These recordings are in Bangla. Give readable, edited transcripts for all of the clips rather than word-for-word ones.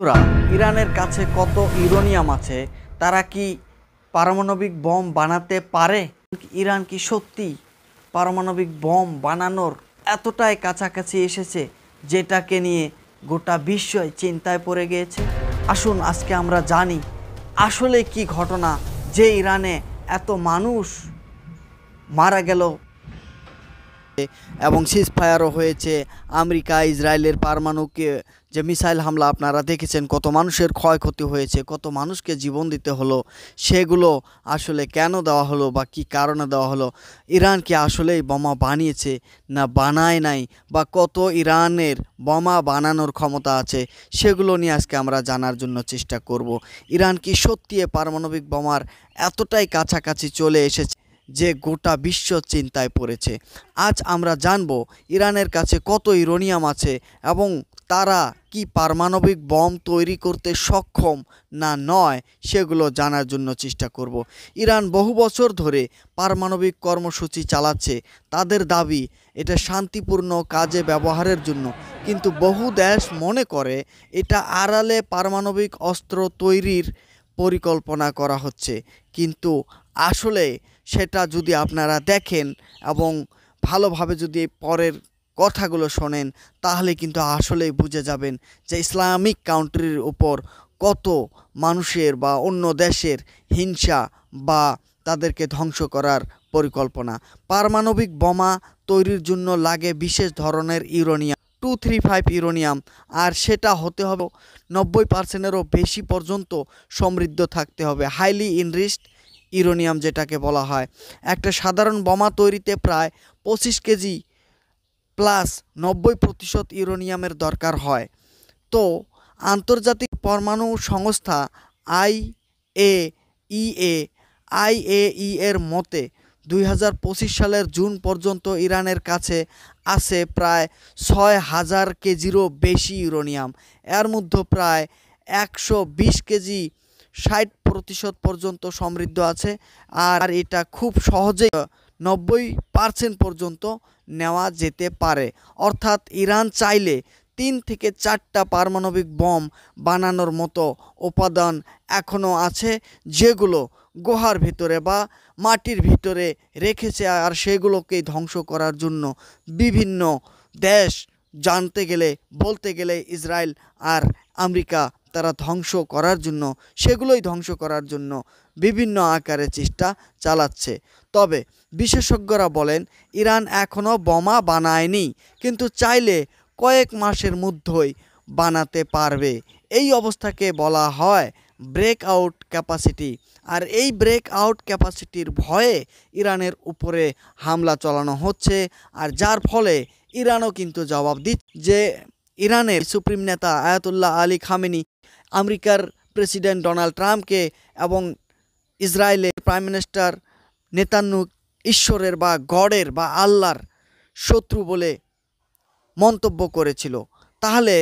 বন্ধুরা, ইরানের কাছে কত ইউরেনিয়াম আছে, তারা কি পারমাণবিক বোম বানাতে পারে? ইরান কি সত্যি পারমাণবিক বোম বানানোর এতটাই কাছাকাছি এসেছে যেটাকে নিয়ে গোটা বিশ্বই চিন্তায় পড়ে গিয়েছে? আসুন আজকে আমরা জানি আসলে কি ঘটনা, যে ইরানে এত মানুষ মারা গেল এবং সিজফায়ারও হয়েছে। আমেরিকা ইসরায়েলের পারমাণবিক যে মিসাইল হামলা আপনারা দেখেছেন, কত মানুষের ক্ষয়ক্ষতি হয়েছে, কত মানুষকে জীবন দিতে হলো, সেগুলো আসলে কেন দেওয়া হলো বা কী কারণে দেওয়া হলো? ইরান কি আসলেই বোমা বানিয়েছে না বানায় নাই, বা কত ইরানের বোমা বানানোর ক্ষমতা আছে, সেগুলো নিয়ে আজকে আমরা জানার জন্য চেষ্টা করব। ইরান কি সত্যি পারমাণবিক বোমার এতটাই কাছাকাছি চলে এসেছে যে গোটা বিশ্ব চিন্তায় পড়েছে? আজ আমরা জানব ইরানের কাছে কত ইউরেনিয়াম আছে এবং তারা কি পারমাণবিক বোম তৈরি করতে সক্ষম না নয়, সেগুলো জানার জন্য চেষ্টা করব। ইরান বহু বছর ধরে পারমাণবিক কর্মসূচি চালাচ্ছে। তাদের দাবি এটা শান্তিপূর্ণ কাজে ব্যবহারের জন্য, কিন্তু বহু দেশ মনে করে এটা আড়ালে পারমাণবিক অস্ত্র তৈরির পরিকল্পনা করা হচ্ছে। কিন্তু আসলে সেটা যদি আপনারা দেখেন এবং ভালোভাবে যদি পরের কথাগুলো শোনেন, তাহলে কিন্তু আসলেই বুঝে যাবেন যে ইসলামিক কান্ট্রির উপর কত মানুষের বা অন্য দেশের হিংসা বা তাদেরকে ধ্বংস করার পরিকল্পনা। পারমাণবিক বোমা তৈরির জন্য লাগে বিশেষ ধরনের ইউরেনিয়াম 235 ইউরেনিয়াম, আর সেটা হতে হবে 90%-এরও বেশি পর্যন্ত সমৃদ্ধ থাকতে হবে। হাইলি এনরিচড ইউরেনিয়াম যেটাকে বলা হয়। একটা সাধারণ বোমা তৈরিতে প্রায় 25 কেজি প্লাস 90% ইউরেনিয়ামের দরকার হয়। তো আন্তর্জাতিক পরমাণু সংস্থা আইএইএ এর মতে 2025 সালের জুন পর্যন্ত ইরানের কাছে আছে প্রায় 6000 কেজিরও বেশি ইউরেনিয়াম। এর মধ্যে প্রায় 120 কেজি 60% পর্যন্ত সমৃদ্ধ আছে, আর এটা খুব সহজেই 90% পর্যন্ত নেওয়া যেতে পারে। অর্থাৎ ইরান চাইলে 3 থেকে 4টা পারমাণবিক বোম বানানোর মতো উপাদান এখনও আছে, যেগুলো গুহার ভিতরে বা মাটির ভিতরে রেখেছে, আর সেগুলোকেই ধ্বংস করার জন্য বিভিন্ন দেশ, জানতে গেলে বলতে গেলে ইসরায়েল আর আমেরিকা, তারা ধ্বংস করার জন্য, সেগুলোই ধ্বংস করার জন্য বিভিন্ন আকারে চেষ্টা চালাচ্ছে। তবে বিশেষজ্ঞরা বলেন ইরান এখনও বোমা বানায়নি, কিন্তু চাইলে কয়েক মাসের মধ্যেই বানাতে পারবে। এই অবস্থাকে বলা হয় ব্রেকআউট ক্যাপাসিটি। আর এই ব্রেকআউট ক্যাপাসিটির ভয়ে ইরানের উপরে হামলা চালানো হচ্ছে, আর যার ফলে ইরানও কিন্তু জবাব দিচ্ছে। যে ইরানের সুপ্রিম নেতা আয়াতুল্লাহ আলী খামেনি আমেরিকার প্রেসিডেন্ট ডোনাল্ড ট্রাম্পকে এবং ইসরায়েলের প্রাইম মিনিস্টার নেতান্যাহু ঈশ্বরের বা গডের বা আল্লাহর শত্রু বলে মন্তব্য করেছিল। তাহলে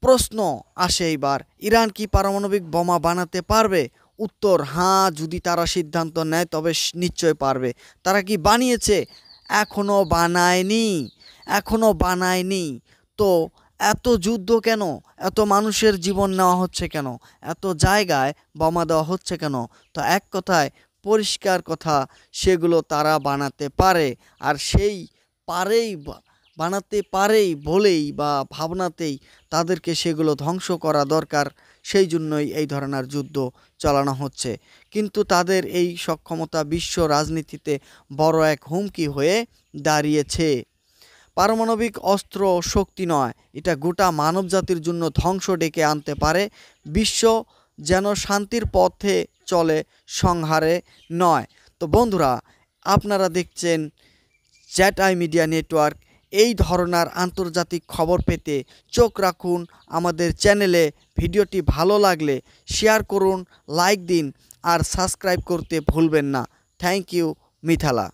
প্রশ্ন আসে, এইবার ইরান কি পারমাণবিক বোমা বানাতে পারবে? উত্তর হ্যাঁ, যদি তারা সিদ্ধান্ত নেয় তবে নিশ্চয় পারবে। তারা কি বানিয়েছে? এখনও বানায়নি। তো এত যুদ্ধ কেন? এত মানুষের জীবন নেওয়া হচ্ছে কেন? এত জায়গায় বোমা দেওয়া হচ্ছে কেন? তো এক কথায় পরিষ্কার কথা, সেগুলো তারা বানাতে পারে, আর সেই বানাতে পারেই বলেই বা ভাবনাতেই তাদেরকে সেগুলো ধ্বংস করা দরকার। সেই জন্যই এই ধরনের যুদ্ধ চালানো হচ্ছে। কিন্তু তাদের এই সক্ষমতা বিশ্ব রাজনীতিতে বড় এক হুমকি হয়ে দাঁড়িয়েছে। পারমাণবিক অস্ত্র শক্তি নয়, এটা গোটা মানবজাতির জন্য ধ্বংস ডেকে আনতে পারে। বিশ্ব যেন শান্তির পথে চলে, সংহারে নয়। তো বন্ধুরা, আপনারা দেখছেন জ্যাটাই মিডিয়া নেটওয়ার্ক। এই ধরনের আন্তর্জাতিক খবর পেতে চোখ রাখুন আমাদের চ্যানেলে। ভিডিওটি ভালো লাগলে শেয়ার করুন, লাইক দিন, আর সাবস্ক্রাইব করতে ভুলবেন না। Thank you মিথালা।